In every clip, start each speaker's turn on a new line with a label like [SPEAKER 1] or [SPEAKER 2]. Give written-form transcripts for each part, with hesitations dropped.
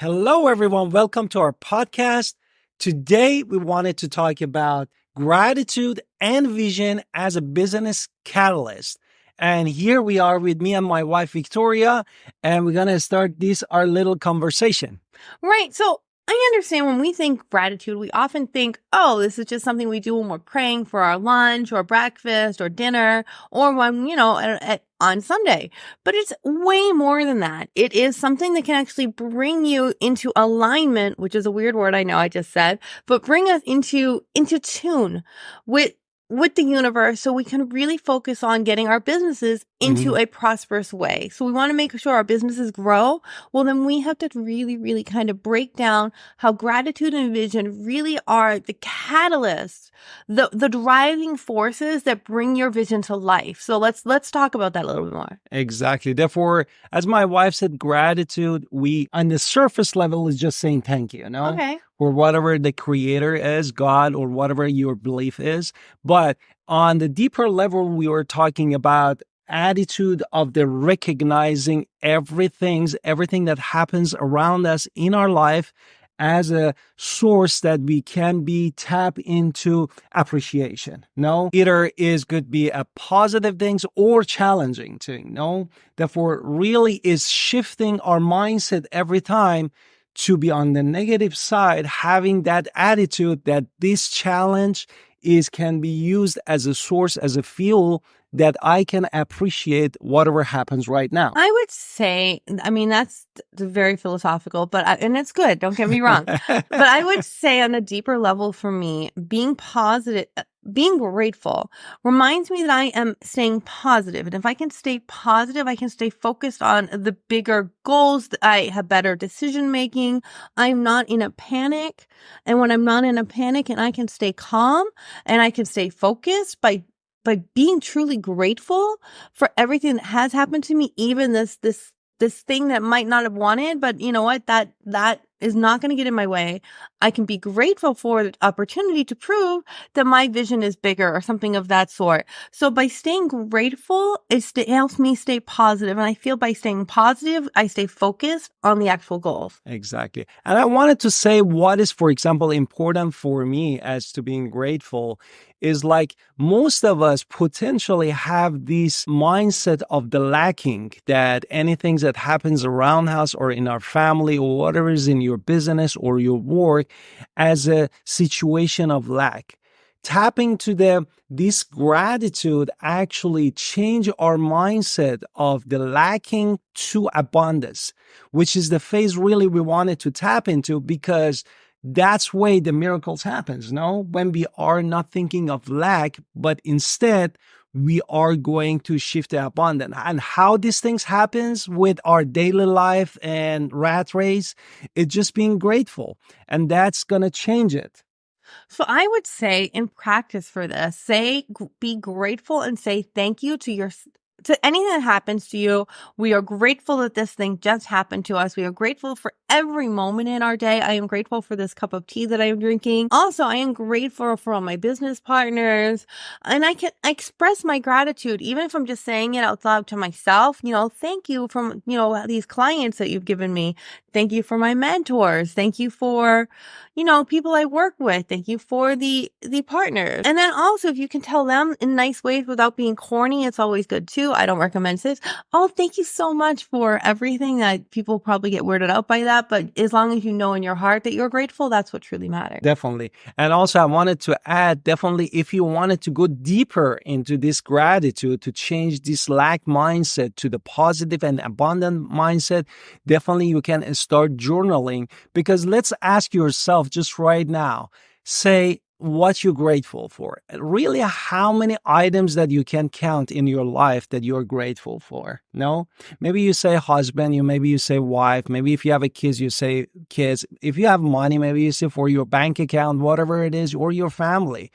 [SPEAKER 1] Hello, everyone. Welcome to our podcast. Today, we wanted to talk about gratitude and vision as a business catalyst. And here we are with me and my wife, Victoria, and we're going to start our little conversation.
[SPEAKER 2] Right. So I understand when we think gratitude, we often think, oh, this is just something we do when we're praying for our lunch or breakfast or dinner or when, on Sunday. But it's way more than that. It is something that can actually bring you into alignment, which is a weird word I know I just said, but bring us into tune with the universe so we can really focus on getting our businesses into a prosperous way. So we want to make sure our businesses grow. Well, then we have to really, really kind of break down how gratitude and vision really are the catalysts, the driving forces that bring your vision to life. So let's talk about that a little bit more.
[SPEAKER 1] Exactly. Therefore, as my wife said, gratitude, we on the surface level is just saying thank you,
[SPEAKER 2] Okay.
[SPEAKER 1] or whatever the creator is, God, or whatever your belief is. But on the deeper level, we were talking about attitude of the recognizing everything that happens around us in our life as a source that we can be tap into appreciation. Either could be a positive things or challenging thing. Therefore, really is shifting our mindset every time to be on the negative side, having that attitude that this challenge can be used as a source, as a fuel that I can appreciate whatever happens right now.
[SPEAKER 2] I would say, that's very philosophical, and it's good. Don't get me wrong. But I would say on a deeper level for me, being positive, being grateful reminds me that I am staying positive. And if I can stay positive, I can stay focused on the bigger goals. I have better decision making. I'm not in a panic. And when I'm not in a panic and I can stay calm and I can stay focused by being truly grateful for everything that has happened to me, even this thing that might not have wanted, but you know what, that is not going to get in my way. I can be grateful for the opportunity to prove that my vision is bigger or something of that sort. So by staying grateful, it helps me stay positive. And I feel by staying positive, I stay focused on the actual goals.
[SPEAKER 1] Exactly. And I wanted to say what is, for example, important for me as to being grateful is like most of us potentially have this mindset of the lacking, that anything that happens around us or in our family or whatever is in your business or your work as a situation of lack. Tapping to this gratitude actually change our mindset of the lacking to abundance, which is the phase really we wanted to tap into, because that's where the miracles happens, when we are not thinking of lack, but instead we are going to shift to abundance. And how these things happens with our daily life and rat race, it's just being grateful, and that's going to change it.
[SPEAKER 2] So I would say in practice for this, be grateful and say thank you to anything that happens to you. We are grateful that this thing just happened to us. We are grateful for every moment in our day. I am grateful for this cup of tea that I am drinking. Also, I am grateful for all my business partners. And I express my gratitude, even if I'm just saying it out loud to myself. Thank you from, these clients that you've given me. Thank you for my mentors. Thank you for, people I work with. Thank you for the partners. And then also, if you can tell them in nice ways without being corny, it's always good too. I don't recommend this. Oh, thank you so much for everything. That people probably get weirded out by that. But as long as you know in your heart that you're grateful, that's what truly matters.
[SPEAKER 1] Definitely. And also I wanted to add, definitely, if you wanted to go deeper into this gratitude to change this lack mindset to the positive and abundant mindset, definitely you can start journaling, because let's ask yourself just right now, say what you're grateful for. Really, how many items that you can count in your life that you're grateful for? Maybe you say husband, maybe you say wife, maybe if you have a kids, you say kids. If you have money, maybe you say for your bank account, whatever it is, or your family.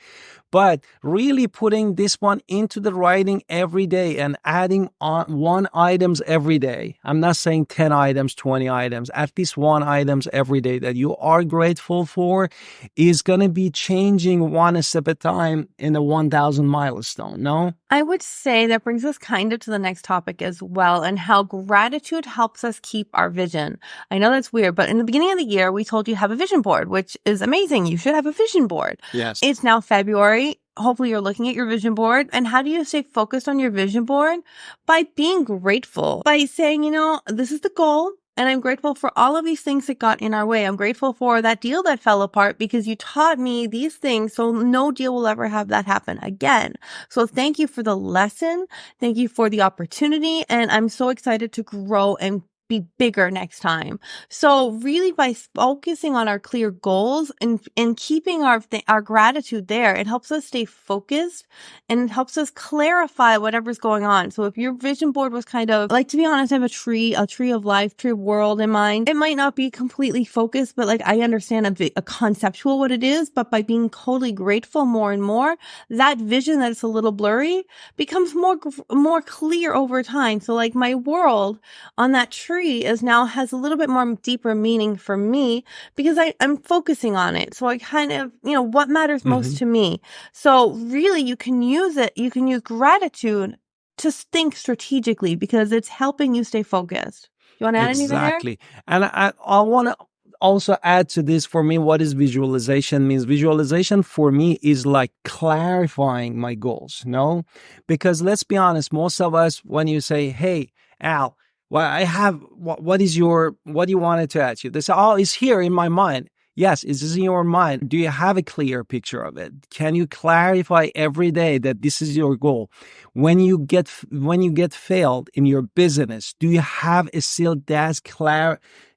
[SPEAKER 1] But really putting this one into the writing every day and adding on one items every day. I'm not saying 10 items, 20 items, at least one items every day that you are grateful for is going to be changing one step at a time in the 1,000 milestone.
[SPEAKER 2] I would say that brings us kind of to the next topic as well and how gratitude helps us keep our vision. I know that's weird, but in the beginning of the year, we told you have a vision board, which is amazing. You should have a vision board.
[SPEAKER 1] Yes.
[SPEAKER 2] It's now February. Hopefully you're looking at your vision board. And how do you stay focused on your vision board? By being grateful, by saying, this is the goal. And I'm grateful for all of these things that got in our way. I'm grateful for that deal that fell apart because you taught me these things. So no deal will ever have that happen again. So thank you for the lesson. Thank you for the opportunity. And I'm so excited to grow and be bigger next time. So really by focusing on our clear goals and keeping our gratitude there, it helps us stay focused and it helps us clarify whatever's going on. So if your vision board was kind of like, to be honest, I have a tree of life, tree of world in mind. It might not be completely focused, but like I understand a conceptual what it is, but by being totally grateful more and more, that vision that's a little blurry becomes more clear over time. So like my world on that tree has a little bit more deeper meaning for me because I'm focusing on it. So I kind of, what matters most to me. So really you can use gratitude to think strategically because it's helping you stay focused. You want to add anything there?
[SPEAKER 1] Exactly. And I want to also add to this, for me, what is visualization means. Visualization for me is like clarifying my goals, no? Because let's be honest, most of us, when you say, hey, Al, what do you want to achieve? They say, oh, it's here in my mind. Yes, it's in your mind. Do you have a clear picture of it? Can you clarify every day that this is your goal? When you get failed in your business, do you have still that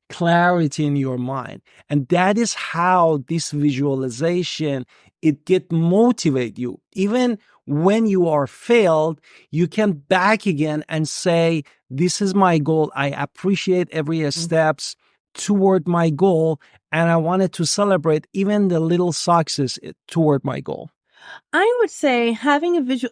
[SPEAKER 1] clarity in your mind? And that is how this visualization, it get motivate you. Even when you are failed, you can back again and say, this is my goal. I appreciate every steps toward my goal. And I wanted to celebrate even the little success toward my goal.
[SPEAKER 2] I would say having a visual,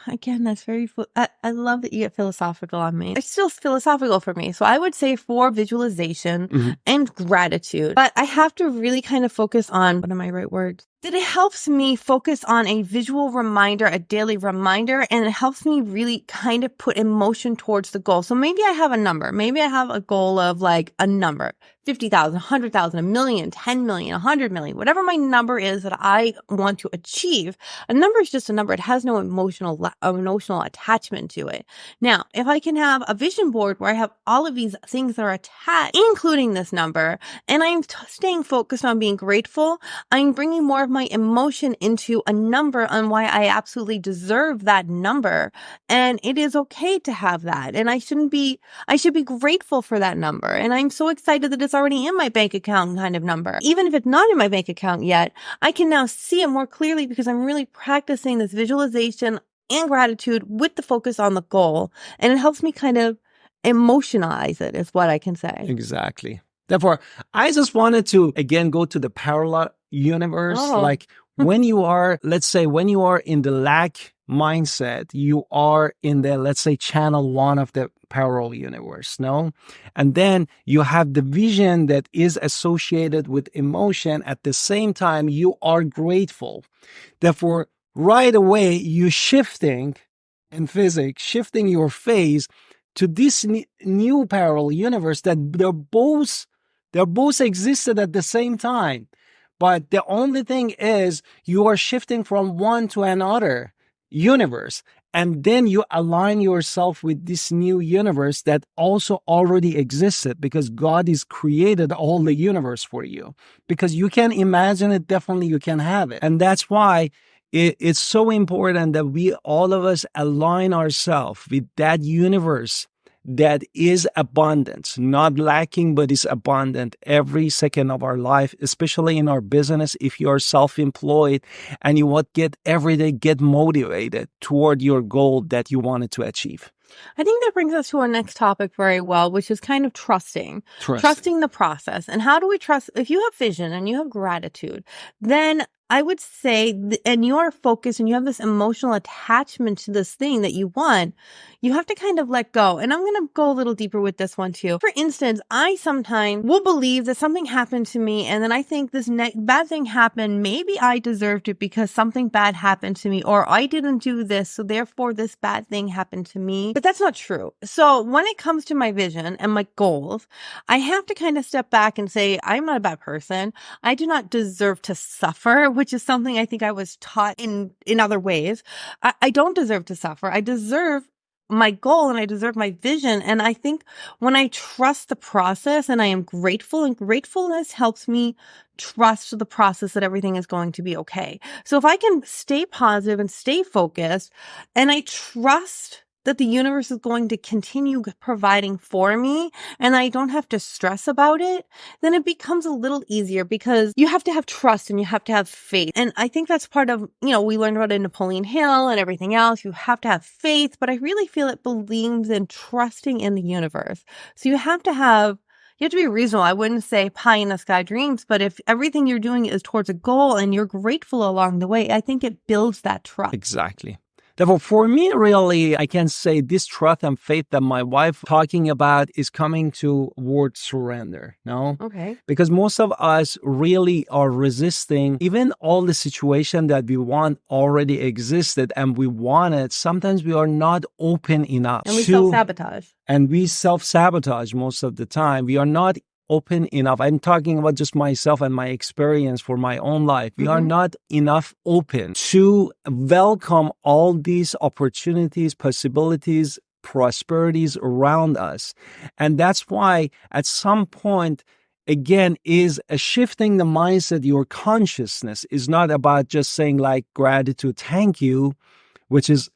[SPEAKER 2] again, that's very, I love that you get philosophical on me. It's still philosophical for me. So I would say for visualization and gratitude, but I have to really kind of focus on, what are my right words? That it helps me focus on a visual reminder, a daily reminder, and it helps me really kind of put emotion towards the goal. So maybe I have a number. Maybe I have a goal of like a number, 50,000, 100,000, a million, 10 million, 100 million, whatever my number is that I want to achieve. A number is just a number. It has no emotional attachment to it. Now, if I can have a vision board where I have all of these things that are attached, including this number, and I'm staying focused on being grateful, I'm bringing more of my emotion into a number on why I absolutely deserve that number. And it is okay to have that. And I should be grateful for that number. And I'm so excited that it's already in my bank account kind of number. Even if it's not in my bank account yet, I can now see it more clearly because I'm really practicing this visualization and gratitude with the focus on the goal. And it helps me kind of emotionalize it, is what I can say.
[SPEAKER 1] Exactly. Therefore, I just wanted to, again, go to the parallel universe. Like when you are, let's say, when you are in the lack mindset, you are in the, let's say, channel 1 of the parallel universe, no? And then you have the vision that is associated with emotion. At the same time, you are grateful. Therefore, right away, you're shifting in physics, shifting your phase to this new parallel universe that they're both existed at the same time. But the only thing is you are shifting from one to another universe. And then you align yourself with this new universe that also already existed because God has created all the universe for you. Because you can imagine it, definitely you can have it. And that's why it's so important that all of us align ourselves with that universe that is abundant, not lacking, but is abundant every second of our life, especially in our business. If you are self-employed and you want get motivated toward your goal that you wanted to achieve.
[SPEAKER 2] I think that brings us to our next topic very well, which is kind of trusting the process. And how do we trust? If you have vision and you have gratitude, then I would say, and you are focused and you have this emotional attachment to this thing that you want, you have to kind of let go. And I'm going to go a little deeper with this one too. For instance, I sometimes will believe that something happened to me and then I think this bad thing happened. Maybe I deserved it because something bad happened to me, or I didn't do this, so therefore this bad thing happened to me. But that's not true. So when it comes to my vision and my goals, I have to kind of step back and say, I'm not a bad person. I do not deserve to suffer, which is something I think I was taught in other ways. I don't deserve to suffer. I deserve my goal and I deserve my vision. And I think when I trust the process and I am grateful, and gratefulness helps me trust the process that everything is going to be okay. So if I can stay positive and stay focused and I trust that the universe is going to continue providing for me and I don't have to stress about it, then it becomes a little easier because you have to have trust and you have to have faith. And I think that's part of, we learned about it in Napoleon Hill and everything else. You have to have faith, but I really feel it believes in trusting in the universe. So you have to be reasonable. I wouldn't say pie in the sky dreams, but if everything you're doing is towards a goal and you're grateful along the way, I think it builds that trust.
[SPEAKER 1] Exactly. Therefore, for me, really, I can say this trust and faith that my wife talking about is coming toward surrender, no?
[SPEAKER 2] Okay.
[SPEAKER 1] Because most of us really are resisting even all the situation that we want already existed and we want it. Sometimes we are not open enough.
[SPEAKER 2] And we self-sabotage.
[SPEAKER 1] And we self-sabotage most of the time. We are not open enough. I'm talking about just myself and my experience for my own life. We are not enough open to welcome all these opportunities, possibilities, prosperities around us. And that's why at some point, again, is a shifting the mindset. Your consciousness is not about just saying like gratitude, thank you, which is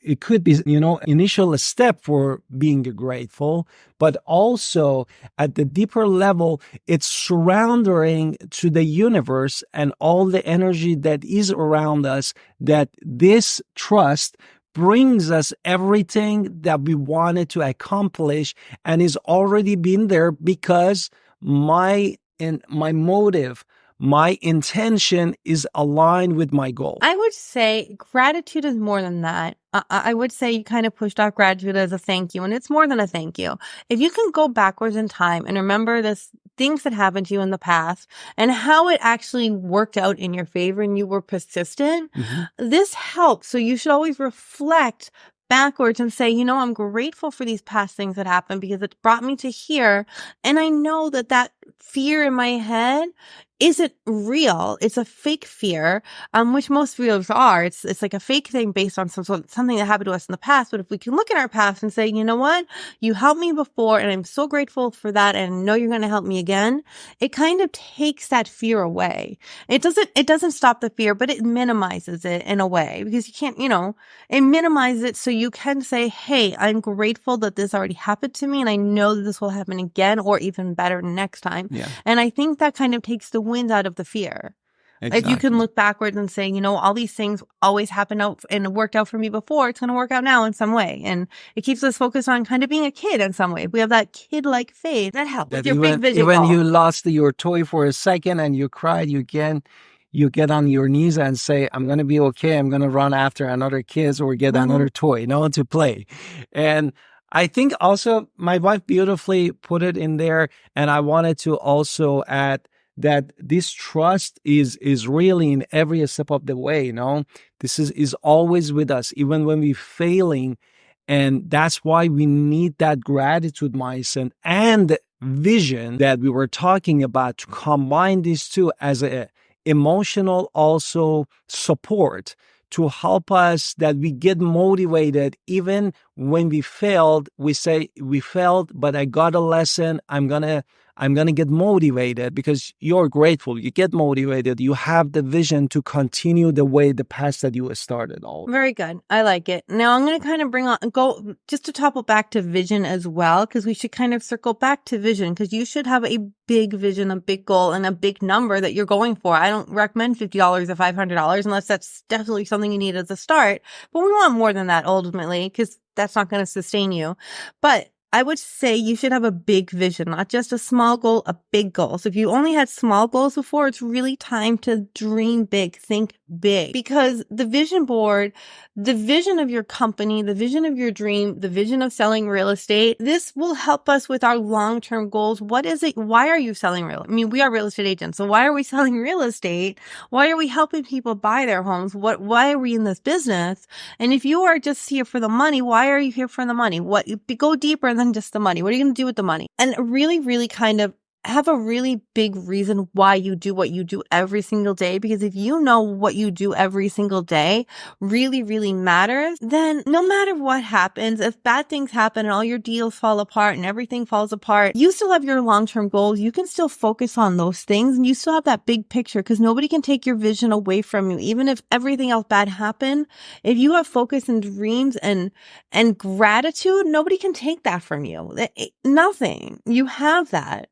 [SPEAKER 1] it could be, initial step for being grateful, but also at the deeper level, it's surrounding to the universe and all the energy that is around us, that this trust brings us everything that we wanted to accomplish and is already been there because my motive, my intention is aligned with my goal.
[SPEAKER 2] I would say gratitude is more than that. I would say you kind of pushed out gratitude as a thank you, and it's more than a thank you. If you can go backwards in time and remember things that happened to you in the past and how it actually worked out in your favor and you were persistent, this helps. So you should always reflect backwards and say, I'm grateful for these past things that happened because it brought me to here. And I know that fear in my head isn't real. It's a fake fear, which most fears are. It's like a fake thing based on something that happened to us in the past. But if we can look at our past and say, you know what, you helped me before and I'm so grateful for that and I know you're going to help me again, it kind of takes that fear away. It doesn't stop the fear, but it minimizes it in a way because you can't, it minimizes it so you can say, hey, I'm grateful that this already happened to me and I know that this will happen again or even better next time.
[SPEAKER 1] Yeah.
[SPEAKER 2] And I think that kind of takes the wind out of the fear. Exactly. If you can look backwards and say, all these things always happened out and it worked out for me before, it's going to work out now in some way. And it keeps us focused on kind of being a kid in some way. We have that kid-like faith. That helps with your big vision.
[SPEAKER 1] Even you lost your toy for a second and you cried, you get on your knees and say, I'm going to be okay. I'm going to run after another kid or get another toy, to play. And I think also my wife beautifully put it in there. And I wanted to also add that this trust is really in every step of the way, This is always with us, even when we're failing. And that's why we need that gratitude mindset and vision that we were talking about to combine these two as a emotional also support to help us that we get motivated. Even when we failed, we say we failed, but I got a lesson. I'm going to get motivated because you're grateful. You get motivated. You have the vision to continue the path that you started all.
[SPEAKER 2] Very good. I like it. Now I'm going to kind of go just to topple back to vision as well, because we should kind of circle back to vision because you should have a big vision, a big goal, and a big number that you're going for. I don't recommend $50 or $500 unless that's definitely something you need as a start. But we want more than that ultimately because that's not going to sustain you. But I would say you should have a big vision, not just a small goal, a big goal. So if you only had small goals before, it's really time to dream big, think big, because the vision board, the vision of your company, the vision of your dream, the vision of selling real estate, this will help us with our long-term goals. What is it? Why are you selling real? I mean, we are real estate agents. So why are we selling real estate? Why are we helping people buy their homes? Why are we in this business? And if you are just here for the money, why are you here for the money? Go deeper than just the money. What are you going to do with the money? And really, really kind of have a really big reason why you do what you do every single day. Because if you know what you do every single day really, really matters, then no matter what happens, if bad things happen and all your deals fall apart and everything falls apart, you still have your long-term goals. You can still focus on those things and you still have that big picture, because nobody can take your vision away from you. Even if everything else bad happened, if you have focus and dreams and gratitude, nobody can take that from you. Nothing. You have that.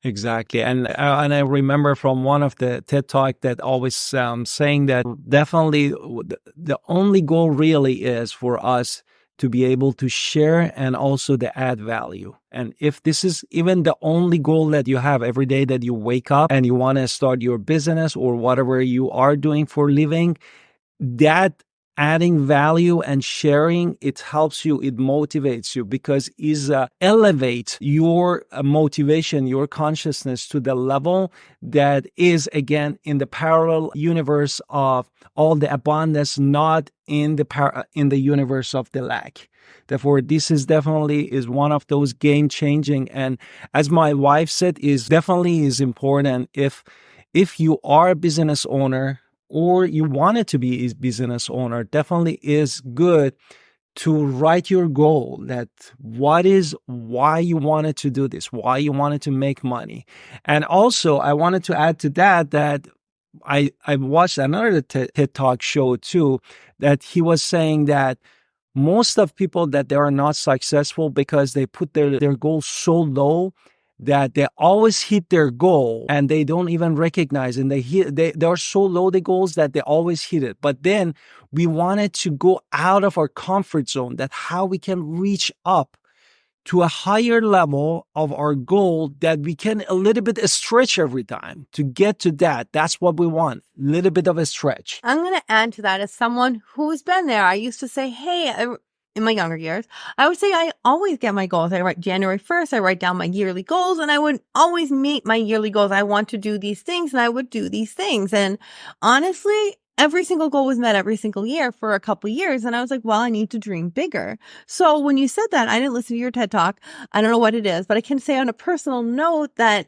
[SPEAKER 1] Exactly. And I remember from one of the TED Talk that always saying that definitely the only goal really is for us to be able to share and also to add value. And if this is even the only goal that you have every day that you wake up and you want to start your business or whatever you are doing for a living, that adding value and sharing, it helps you, it motivates you, because it elevates your motivation, your consciousness to the level that is, again, in the parallel universe of all the abundance, not in the universe of the lack. Therefore, this is definitely one of those game-changing, and as my wife said, is important if you are a business owner or you wanted to be a business owner, definitely is good to write your goal, that why you wanted to do this, why you wanted to make money. And also, I wanted to add to that I watched another TED Talk show too, that he was saying that most of people that they are not successful because they put their goals so low that they always hit their goal and they don't even recognize, and they are so low, the goals, that they always hit it. But then we wanted to go out of our comfort zone, that how we can reach up to a higher level of our goal, that we can a little bit stretch every time to get to that. That's what we want, a little bit of a stretch.
[SPEAKER 2] I'm going to add to that as someone who's been there. I used to say, hey, in my younger years, I would say I always get my goals. I write January 1st, I write down my yearly goals, and I would always meet my yearly goals. I want to do these things, and I would do these things. And honestly, every single goal was met every single year for a couple of years. And I was like, well, I need to dream bigger. So when you said that, I didn't listen to your TED Talk. I don't know what it is, but I can say on a personal note that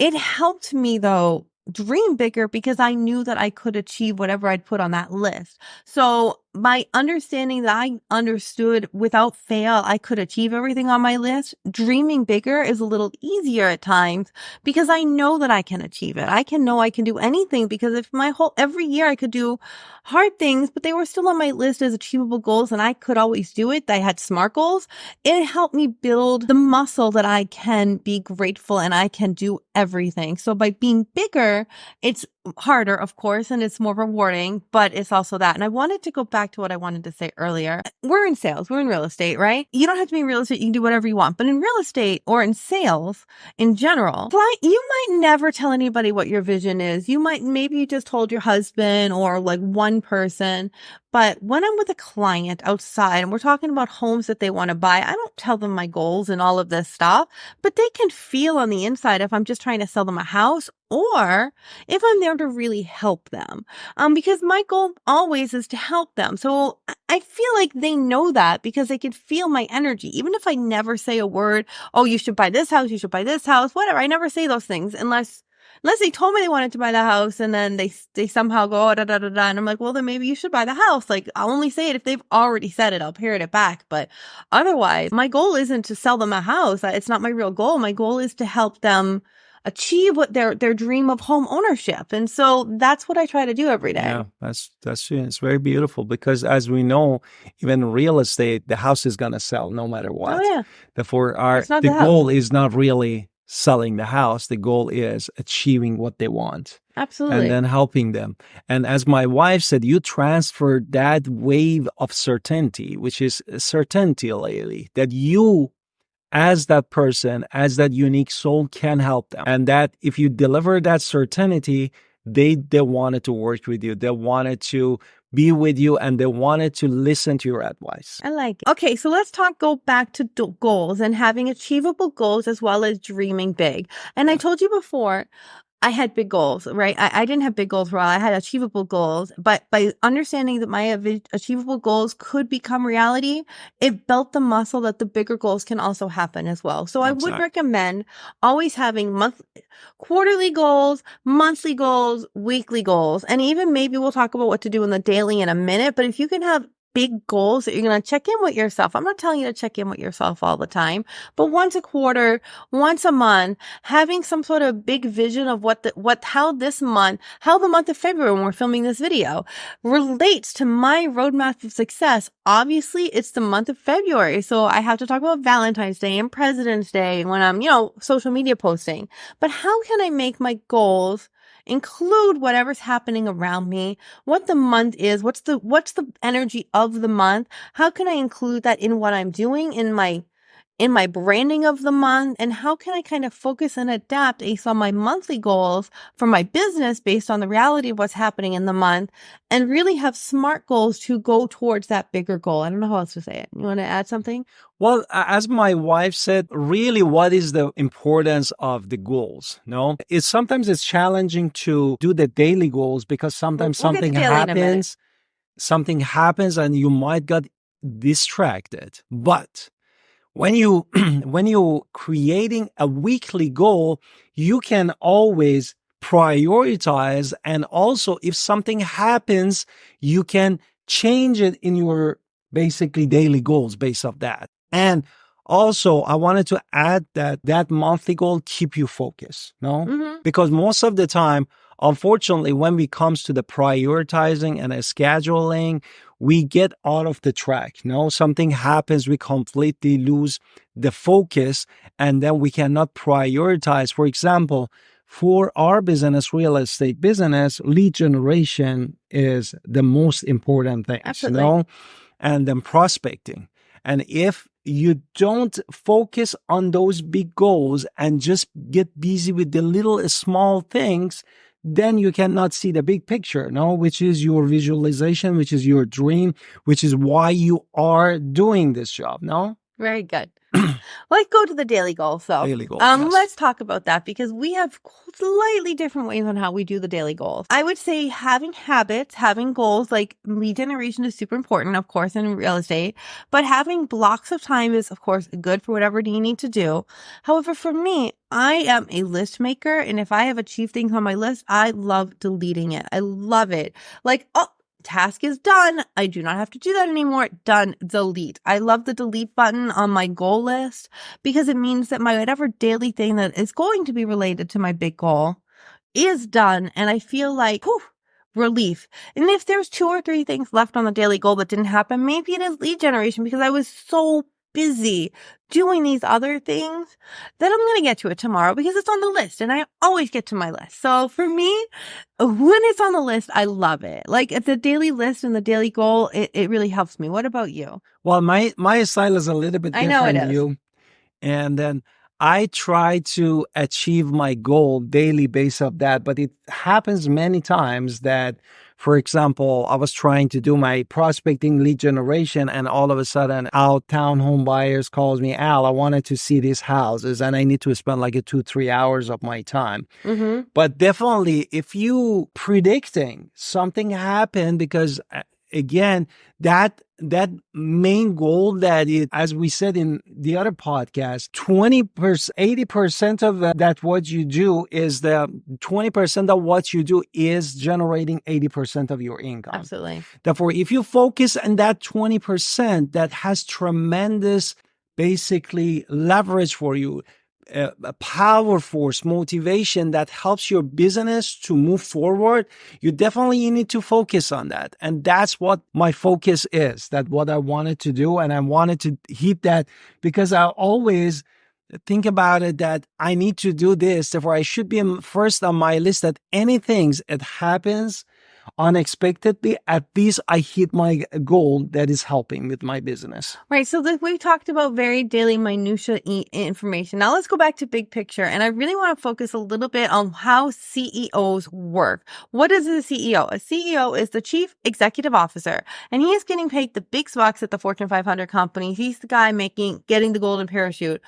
[SPEAKER 2] it helped me, though, dream bigger, because I knew that I could achieve whatever I'd put on that list. So my understanding that I understood without fail, I could achieve everything on my list. Dreaming bigger is a little easier at times because I know that I can achieve it. I can do anything, because if every year I could do hard things, but they were still on my list as achievable goals and I could always do it. I had SMART goals. It helped me build the muscle that I can be grateful and I can do everything. So by being bigger, it's harder, of course, and it's more rewarding, but it's also that. And I wanted to go back to what I wanted to say earlier. We're in sales. We're in real estate, right? You don't have to be in real estate. You can do whatever you want. But in real estate or in sales in general, you might never tell anybody what your vision is. Maybe you just told your husband or like one person. But when I'm with a client outside and we're talking about homes that they want to buy, I don't tell them my goals and all of this stuff, but they can feel on the inside if I'm just trying to sell them a house or if I'm there to really help them. Because my goal always is to help them. So I feel like they know that because they can feel my energy. Even if I never say a word, oh, you should buy this house, you should buy this house, whatever. I never say those things unless they told me they wanted to buy the house and then they somehow go, oh, da, da, da, da. And I'm like, well, then maybe you should buy the house. Like, I'll only say it if they've already said it. I'll parrot it back. But otherwise, my goal isn't to sell them a house. It's not my real goal. My goal is to help them achieve what their dream of home ownership. And so that's what I try to do every day.
[SPEAKER 1] Yeah, it's very beautiful, because as we know, even real estate, the house is going to sell no matter what.
[SPEAKER 2] Oh, yeah.
[SPEAKER 1] Therefore, the goal is not really selling the house. The goal is achieving what they want.
[SPEAKER 2] Absolutely.
[SPEAKER 1] And then helping them. And as my wife said, you transfer that wave of certainty, which is certainty lately, that you as that person, as that unique soul can help them. And that if you deliver that certainty, they wanted to work with you. They wanted to be with you, and they wanted to listen to your advice.
[SPEAKER 2] I like it. Okay, so let's go back to goals and having achievable goals as well as dreaming big. And I told you before, I had big goals, right? I didn't have big goals for a while. I had achievable goals, but by understanding that my achievable goals could become reality, it built the muscle that the bigger goals can also happen as well. So I would recommend always having quarterly goals, monthly goals, weekly goals, and even maybe we'll talk about what to do in the daily in a minute. But if you can have big goals that you're going to check in with yourself. I'm not telling you to check in with yourself all the time, but once a quarter, once a month, having some sort of big vision of how the month of February when we're filming this video relates to my roadmap of success. Obviously, it's the month of February. So I have to talk about Valentine's Day and President's Day when I'm, social media posting. But how can I make my goals include whatever's happening around me, what the month is, what's the energy of the month? How can I include that in what I'm doing in my branding of the month? And how can I kind of focus and adapt based on my monthly goals for my business based on the reality of what's happening in the month, and really have smart goals to go towards that bigger goal? I don't know how else to say it. You want to add something?
[SPEAKER 1] Well, as my wife said, really, what is the importance of the goals? No, sometimes it's challenging to do the daily goals because sometimes something happens and you might get distracted. But when you're creating a weekly goal, you can always prioritize, and also if something happens, you can change it in your basically daily goals based off that. And also, I wanted to add that monthly goal keep you focused, no? Mm-hmm. Because most of the time, unfortunately, when it comes to the prioritizing and scheduling, we get out of the track. No, something happens, we completely lose the focus, and then we cannot prioritize. For example, for our business, real estate business, lead generation is the most important thing.
[SPEAKER 2] Absolutely.
[SPEAKER 1] You know? And then prospecting. And if you don't focus on those big goals and just get busy with the little small things, then you cannot see the big picture, no? Which is your visualization, which is your dream, which is why you are doing this job, no?
[SPEAKER 2] Very good. Let's go to the daily goals, though.
[SPEAKER 1] Daily goals, yes.
[SPEAKER 2] Let's talk about that because we have slightly different ways on how we do the daily goals. I would say having habits, having goals, like lead generation is super important, of course, in real estate, but having blocks of time is, of course, good for whatever you need to do. However, for me, I am a list maker, and if I have achieved things on my list, I love deleting it. I love it. Like, task is done. I do not have to do that anymore. Done. Delete. I love the delete button on my goal list because it means that my whatever daily thing that is going to be related to my big goal is done. And I feel like, relief. And if there's 2 or 3 things left on the daily goal that didn't happen, maybe it is lead generation because I was so busy doing these other things that I'm going to get to it tomorrow because it's on the list and I always get to my list. So for me, when it's on the list, I love it. Like at the daily list and the daily goal, it really helps me. What about you?
[SPEAKER 1] Well, my style is a little bit different than you. And then I try to achieve my goal daily based off that, but it happens many times that, for example, I was trying to do my prospecting lead generation and all of a sudden out-town home buyers calls me, Al, I wanted to see these houses and I need to spend like 2-3 hours of my time. Mm-hmm. But definitely if you predicting something happened because again, that main goal that it, as we said in the other podcast, 20%, 80% of that what you do is the 20% of what you do is generating 80% of your income.
[SPEAKER 2] Absolutely.
[SPEAKER 1] Therefore, if you focus on that 20%, that has tremendous basically leverage for you. A power force, motivation that helps your business to move forward, you definitely need to focus on that. And that's what my focus is, that what I wanted to do. And I wanted to hit that because I always think about it that I need to do this. Therefore, I should be first on my list that anything that happens, unexpectedly, at least I hit my goal that is helping with my business.
[SPEAKER 2] Right. So we've talked about very daily minutia information. Now let's go back to big picture. And I really want to focus a little bit on how CEOs work. What is a CEO? A CEO is the chief executive officer, and he is getting paid the big bucks at the Fortune 500 companies. He's the guy getting the golden parachute.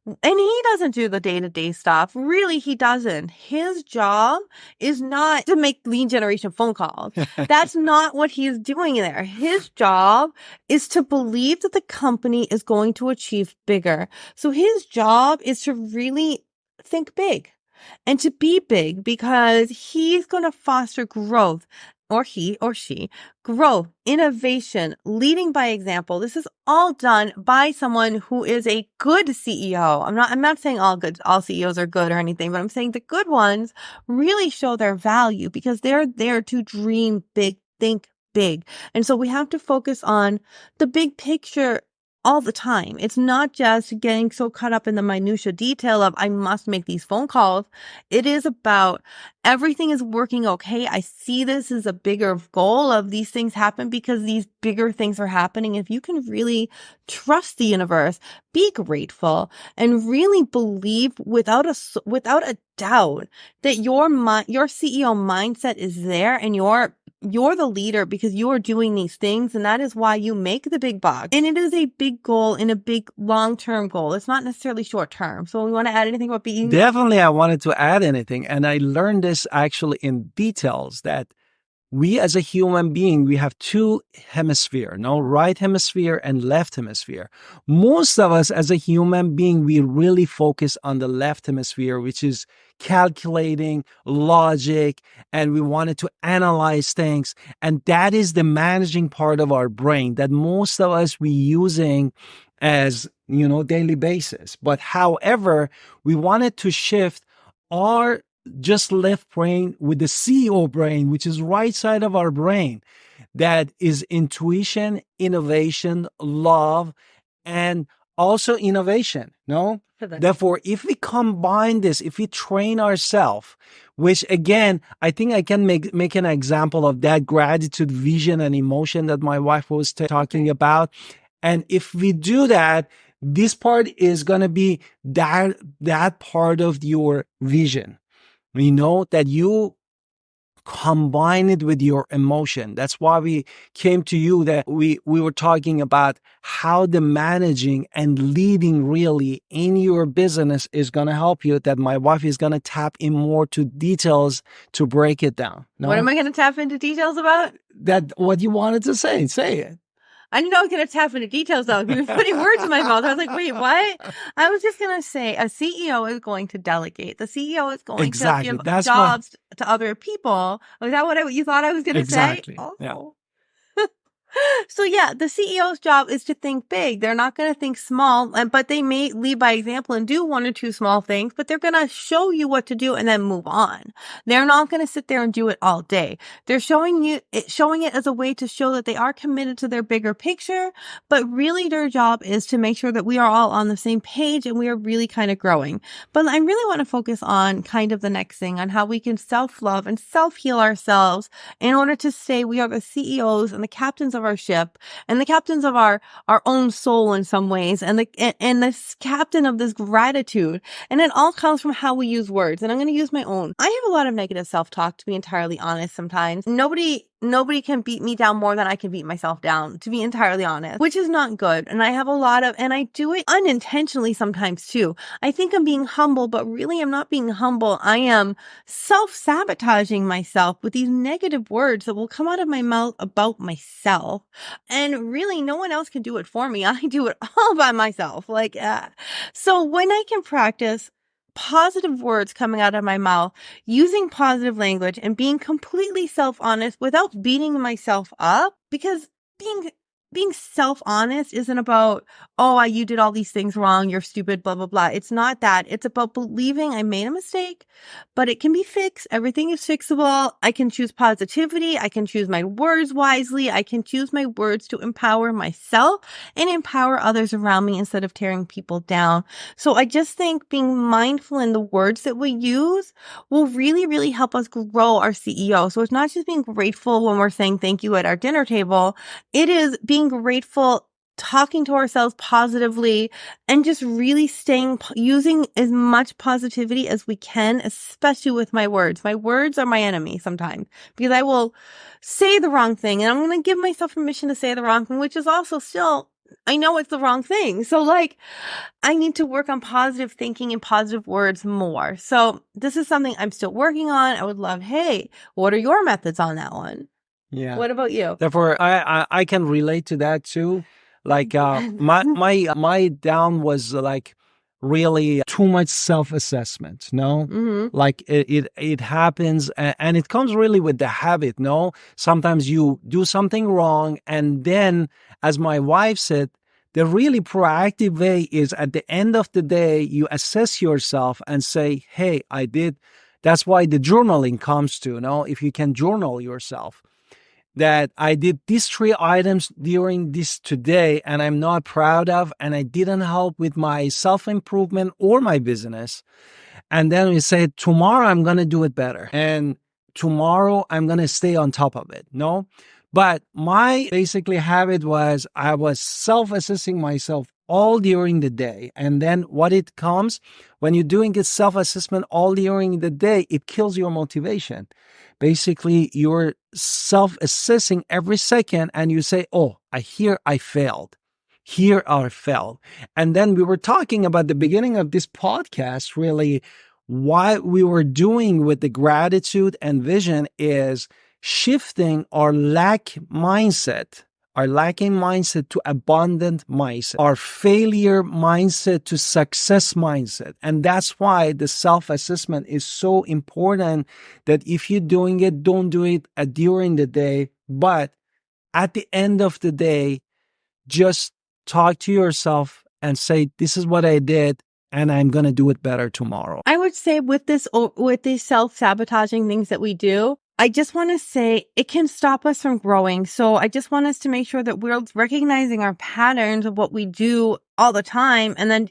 [SPEAKER 2] And he doesn't do the day-to-day stuff. Really, he doesn't. His job is not to make lead generation phone calls. That's not what he's doing there. His job is to believe that the company is going to achieve bigger. So his job is to really think big and to be big, because he's going to foster growth. Or he or she, growth, innovation, leading by example. This is all done by someone who is a good CEO. I'm not saying all CEOs are good or anything, but I'm saying the good ones really show their value because they're there to dream big, think big. And so we have to focus on the big picture all the time. It's not just getting so caught up in the minutia detail of I must make these phone calls. It is about everything is working okay. I see this as a bigger goal of these things happen because these bigger things are happening. If you can really trust the universe, be grateful, and really believe without a doubt that your CEO mindset is there, and you're the leader because you are doing these things, and that is why you make the big bucks. And it is a big goal and a big long-term goal. It's not necessarily short-term. So we want to add anything about being...
[SPEAKER 1] Definitely, I wanted to add anything. And I learned this actually in details, that we as a human being, we have two hemispheres, right hemisphere and left hemisphere. Most of us as a human being, we really focus on the left hemisphere, which is calculating, logic, and we wanted to analyze things. And that is the managing part of our brain that most of us we using as, daily basis. But however, we wanted to shift our just left brain with the CEO brain, which is right side of our brain, that is intuition, innovation, love, and also innovation. Therefore, if we combine this, if we train ourselves, which again, I think I can make an example of that gratitude, vision, and emotion that my wife was talking about. And if we do that, this part is going to be that part of your vision. That you combine it with your emotion. That's why we came to you, that we were talking about how the managing and leading really in your business is going to help you, that my wife is going to tap in more to details to break it down.
[SPEAKER 2] What am I going to tap into details about?
[SPEAKER 1] That what you wanted to say it.
[SPEAKER 2] I didn't know I was going to tap into details, though. You were putting words in my mouth. I was like, wait, what? I was just going to say a CEO is going to delegate. The CEO is going to give jobs to other people. Was that what you thought I was going to say?
[SPEAKER 1] Exactly. Oh. Yeah.
[SPEAKER 2] So yeah, the CEO's job is to think big. They're not going to think small, but they may lead by example and do one or two small things, but they're going to show you what to do and then move on. They're not going to sit there and do it all day. They're showing it as a way to show that they are committed to their bigger picture, but really their job is to make sure that we are all on the same page and we are really kind of growing. But I really want to focus on kind of the next thing, on how we can self-love and self-heal ourselves in order to say we are the CEOs and the captains of our ship and the captains of our own soul in some ways, and the captain of this gratitude. And it all comes from how we use words. And I'm going to use my own. I have a lot of negative self-talk, to be entirely honest. Sometimes nobody can beat me down more than I can beat myself down, to be entirely honest, which is not good. And I do it unintentionally sometimes too. I think I'm being humble, but really I'm not being humble. I am self-sabotaging myself with these negative words that will come out of my mouth about myself. And really no one else can do it for me. I do it all by myself. So when I can practice positive words coming out of my mouth, using positive language, and being completely self-honest without beating myself up, because being self-honest isn't about, oh, you did all these things wrong, you're stupid, blah, blah, blah. It's not that. It's about believing I made a mistake, but it can be fixed. Everything is fixable. I can choose positivity. I can choose my words wisely. I can choose my words to empower myself and empower others around me instead of tearing people down. So I just think being mindful in the words that we use will really, really help us grow our CEO. So it's not just being grateful when we're saying thank you at our dinner table. It is being grateful, talking to ourselves positively, and just really using as much positivity as we can, especially with my words. My words are my enemy sometimes because I will say the wrong thing and I'm going to give myself permission to say the wrong thing, which is also still, I know it's the wrong thing. So like, I need to work on positive thinking and positive words more. So this is something I'm still working on. I would love, hey, what are your methods on that one?
[SPEAKER 1] Yeah.
[SPEAKER 2] What about you?
[SPEAKER 1] Therefore, I can relate to that too. Like my down was like really too much self-assessment. No, like it happens, and it comes really with the habit. No, sometimes you do something wrong, and then, as my wife said, the really proactive way is at the end of the day, you assess yourself and say, "Hey, I did." That's why the journaling comes to. No, if you can journal yourself, that I did these 3 items during this today and I'm not proud of, and I didn't help with my self-improvement or my business. And then we say, tomorrow I'm going to do it better. And tomorrow I'm going to stay on top of it. No, but my basically habit was I was self-assessing myself all during the day. And then what it comes when you're doing a self-assessment all during the day, it kills your motivation. Basically, you're self-assessing every second and you say, oh, I failed. Here I failed. And then we were talking about the beginning of this podcast, really, what we were doing with the gratitude and vision is shifting our lacking mindset to abundant mindset, our failure mindset to success mindset. And that's why the self-assessment is so important, that if you're doing it, don't do it during the day, but at the end of the day, just talk to yourself and say, this is what I did, and I'm going to do it better tomorrow.
[SPEAKER 2] I would say with these self-sabotaging things that we do, I just want to say it can stop us from growing. So I just want us to make sure that we're recognizing our patterns of what we do all the time, and then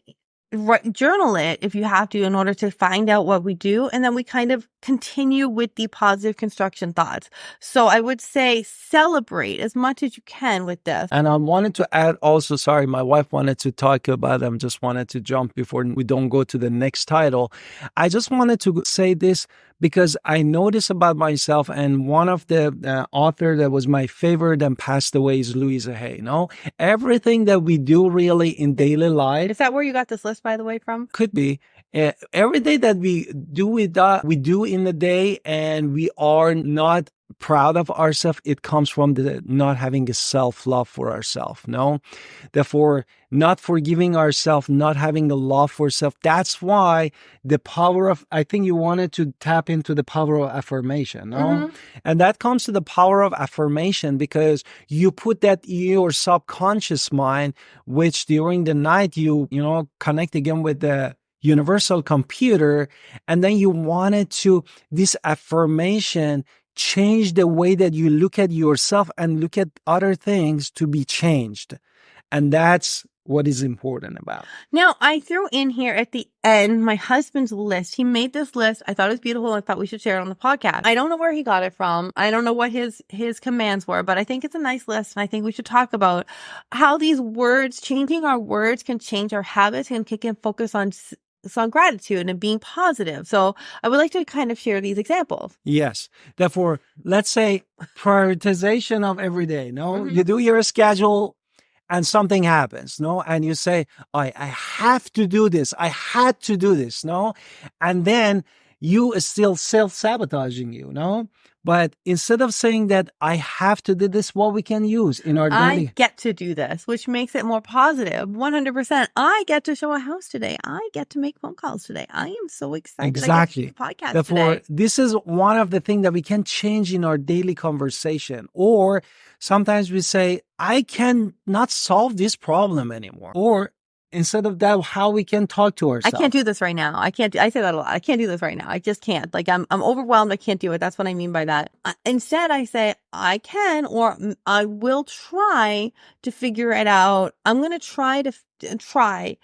[SPEAKER 2] journal it if you have to in order to find out what we do. And then we kind of continue with the positive construction thoughts. So I would say celebrate as much as you can with this.
[SPEAKER 1] And I wanted to add also, sorry, my wife wanted to talk about them, just wanted to jump before we don't go to the next title. I just wanted to say this because I noticed about myself, and one of the author that was my favorite and passed away is Louisa Hay. No, everything that we do really in daily life.
[SPEAKER 2] Is that where you got this list, by the way, from?
[SPEAKER 1] Could be. Every day that we do in the day, and we are not proud of ourselves, it comes from the not having a self-love for ourselves. No, therefore, not forgiving ourselves, not having a love for self. That's why the power of, I think you wanted to tap into the power of affirmation. No, and that comes to the power of affirmation because you put that in your subconscious mind, which during the night you connect again with the universal computer, and then you wanted to, this affirmation change the way that you look at yourself and look at other things to be changed. And that's what is important about.
[SPEAKER 2] Now, I threw in here at the end my husband's list. He made this list. I thought it was beautiful. I thought we should share it on the podcast. I don't know where he got it from. I don't know what his commands were, but I think it's a nice list. And I think we should talk about how these words, changing our words, can change our habits and can focus on gratitude and being positive. So I would like to kind of share these examples.
[SPEAKER 1] Yes. Therefore, let's say prioritization of every day. No, you do your schedule and something happens. No, and you say, I have to do this. I had to do this. No, and then you is still self-sabotaging you. No, But instead of saying that I have to do this, what we can use in our
[SPEAKER 2] I
[SPEAKER 1] daily.
[SPEAKER 2] get to do this, which makes it more positive. 100%. I get to show a house today. I get to make phone calls today. I am so excited.
[SPEAKER 1] Exactly.
[SPEAKER 2] I get to do the podcast
[SPEAKER 1] Therefore,
[SPEAKER 2] today.
[SPEAKER 1] this is one of the things that we can change in our daily conversation. Or sometimes we say, I cannot solve this problem anymore. Or instead of that, how we can talk to
[SPEAKER 2] I
[SPEAKER 1] ourselves.
[SPEAKER 2] can't do this right now. I say that a lot. I can't do this right now. I just can't. Like I'm overwhelmed. I can't do it. That's what I mean by that. Instead, I say I can, or I will try to figure it out. I'm going to try to try.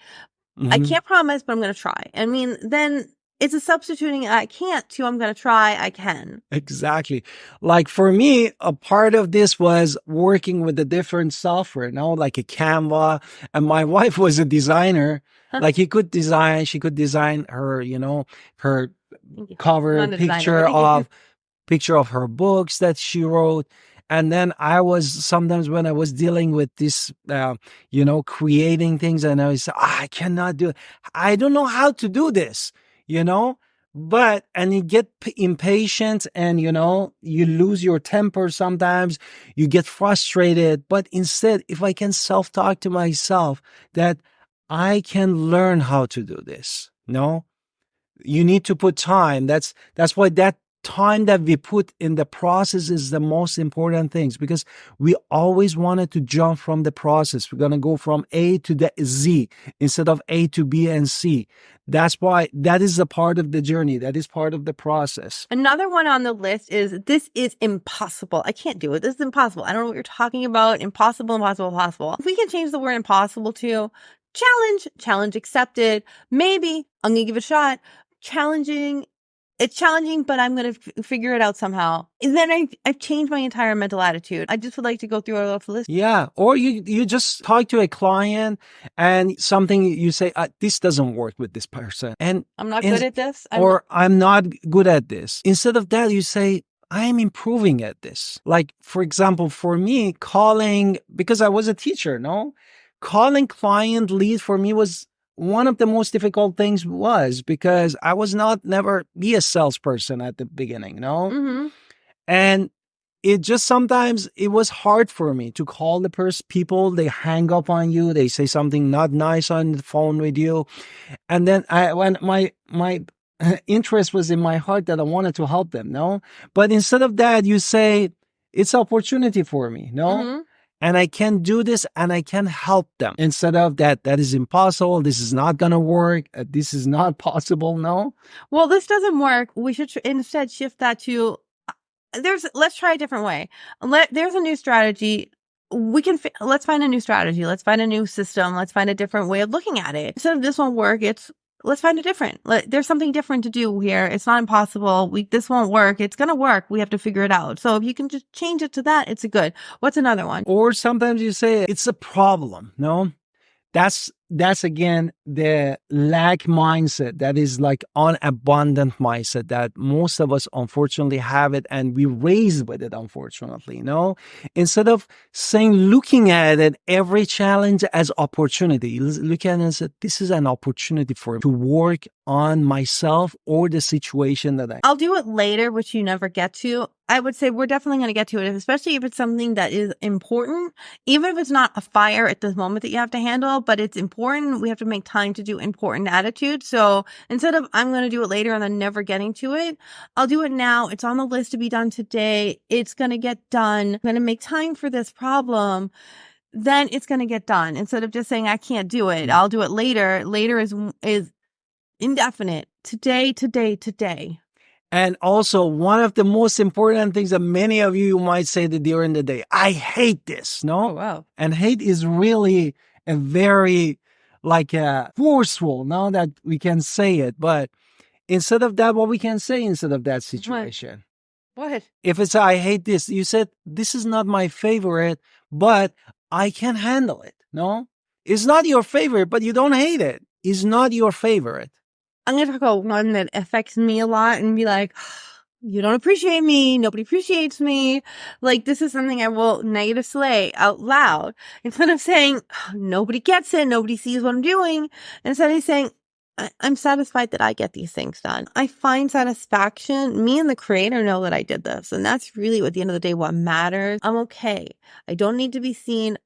[SPEAKER 2] I can't promise, but I'm going to try. I mean, then it's a substituting I can't to I'm going to try, I can.
[SPEAKER 1] Exactly. Like for me, a part of this was working with the different software, like a Canva. And my wife was a designer. Like she could design her, her cover picture of her books that she wrote. And then I was sometimes when I was dealing with this, creating things, and I was, I cannot do it. I don't know how to do this, but, and you get impatient and, you lose your temper sometimes, you get frustrated. But instead, if I can self-talk to myself that I can learn how to do this, you need to put time. That's why that time that we put in the process is the most important things, because we always wanted to jump from the process. We're going to go from A to the Z instead of A to B and C. That's why that is a part of the journey. That is part of the process.
[SPEAKER 2] Another one on the list is this is impossible. I can't do it. This is impossible. I don't know what you're talking about. Impossible. If we can change the word impossible to challenge accepted. Maybe I'm going to give it a shot. It's challenging, but I'm going to figure it out somehow. And then I've changed my entire mental attitude. I just would like to go through our list.
[SPEAKER 1] Yeah. Or you just talk to a client and something you say, this doesn't work with this person. And
[SPEAKER 2] I'm not good at this.
[SPEAKER 1] I'm not good at this. Instead of that, you say, I'm improving at this. Like, for example, for me, because I was a teacher, calling client lead for me was one of the most difficult things because I was never be a salesperson at the beginning,
[SPEAKER 2] Mm-hmm.
[SPEAKER 1] And it just sometimes it was hard for me to call the people. They hang up on you. They say something not nice on the phone with you. And then when my interest was in my heart that I wanted to help them, but instead of that, you say it's opportunity for me,
[SPEAKER 2] Mm-hmm.
[SPEAKER 1] And I can do this and I can help them. Instead of that is impossible. This is not going to work. This is not possible. No.
[SPEAKER 2] Well, this doesn't work. We should instead shift that to let's try a different way. There's a new strategy. Let's find a new strategy. Let's find a new system. Let's find a different way of looking at it. Instead of this won't work, let's find a different. There's something different to do here. It's not impossible. This won't work. It's going to work. We have to figure it out. So if you can just change it to that, it's a good. What's another one?
[SPEAKER 1] Or sometimes you say it's a problem. No, that's again the lack mindset. That is like an abundant mindset that most of us unfortunately have it, and we raised with it, unfortunately. Instead of looking at it, every challenge as opportunity, look at it and say, this is an opportunity for me to work on myself or the situation that I'll
[SPEAKER 2] do it later, which you never get to. I would say we're definitely going to get to it, especially if it's something that is important, even if it's not a fire at this moment that you have to handle, but it's important. We have to make time to do important attitude. So instead of I'm going to do it later and then never getting to it, I'll do it now. It's on the list to be done today. It's going to get done. I'm going to make time for this problem. Then it's going to get done. Instead of just saying I can't do it, I'll do it later. Later is indefinite. Today.
[SPEAKER 1] And also, one of the most important things that many of you might say that during the day, I hate this, no?
[SPEAKER 2] Oh, wow.
[SPEAKER 1] And hate is really a very forceful, now that we can say it. But instead of that, what we can say instead of that situation?
[SPEAKER 2] What?
[SPEAKER 1] If it's I hate this, you said, this is not my favorite, but I can handle it, no? It's not your favorite, but you don't hate it. It's not your favorite.
[SPEAKER 2] I'm going to talk about one that affects me a lot and be like, you don't appreciate me. Nobody appreciates me. Like, this is something I will negative slay out loud. Instead of saying, nobody gets it. Nobody sees what I'm doing. Instead of saying, I'm satisfied that I get these things done. I find satisfaction. Me and the creator know that I did this. And that's really, at the end of the day, what matters. I'm okay. I don't need to be seen.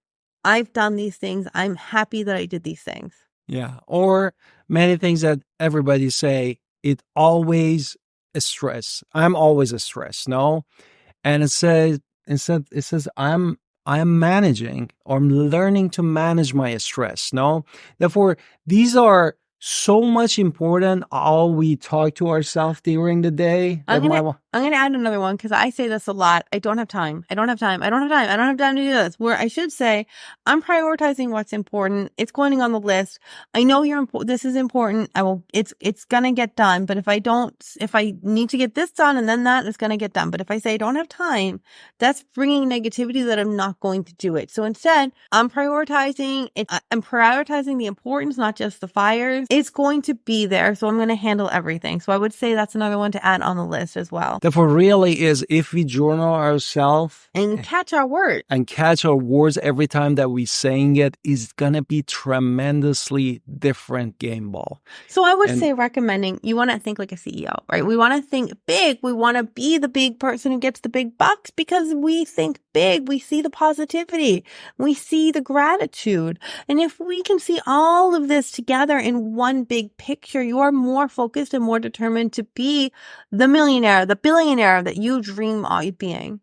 [SPEAKER 2] I've done these things. I'm happy that I did these things.
[SPEAKER 1] Yeah. Or many things that everybody say, it always is stress. I'm always a stress. No. And it says, I'm managing, or I'm learning to manage my stress. No. Therefore, these are so much important. All we talk to ourselves during the day.
[SPEAKER 2] I'm going to add another one, because I say this a lot. I don't have time. I don't have time. I don't have time. I don't have time to do this. Where I should say, I'm prioritizing what's important. It's going on the list. I know this is important. It's going to get done. But if I need to get this done and then that, it's going to get done. But if I say I don't have time, that's bringing negativity that I'm not going to do it. So instead, I'm prioritizing it. I'm prioritizing the importance, not just the fires. It's going to be there. So I'm going to handle everything. So I would say that's another one to add on the list as well.
[SPEAKER 1] Therefore, really is, if we journal ourselves
[SPEAKER 2] and catch our words
[SPEAKER 1] every time that we're saying it, is going to be tremendously different game ball.
[SPEAKER 2] So I would say recommending, you want to think like a CEO, right? We want to think big. We want to be the big person who gets the big bucks, because we think big. We see the positivity. We see the gratitude. And if we can see all of this together in one big picture, you are more focused and more determined to be the millionaire, the billionaire that you dream of being.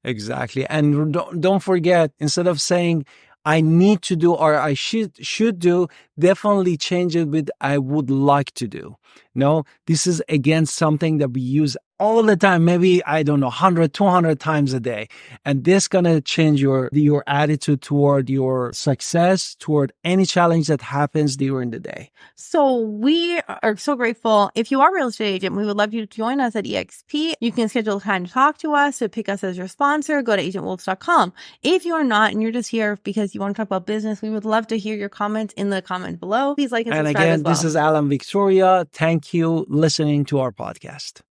[SPEAKER 1] Exactly. And don't forget, instead of saying I need to do or I should do, definitely change it with I would like to do. No, this is again something that we use all the time, maybe, I don't know, 100, 200 times a day. And this going to change your attitude toward your success, toward any challenge that happens during the day.
[SPEAKER 2] So we are so grateful. If you are a real estate agent, we would love you to join us at EXP. You can schedule time to talk to us, to pick us as your sponsor. Go to agentwolf.com. If you are not, and you're just here because you want to talk about business, we would love to hear your comments in the comment below. Please like and subscribe as well.
[SPEAKER 1] And again, this is Alan Victoria. Thank you listening to our podcast.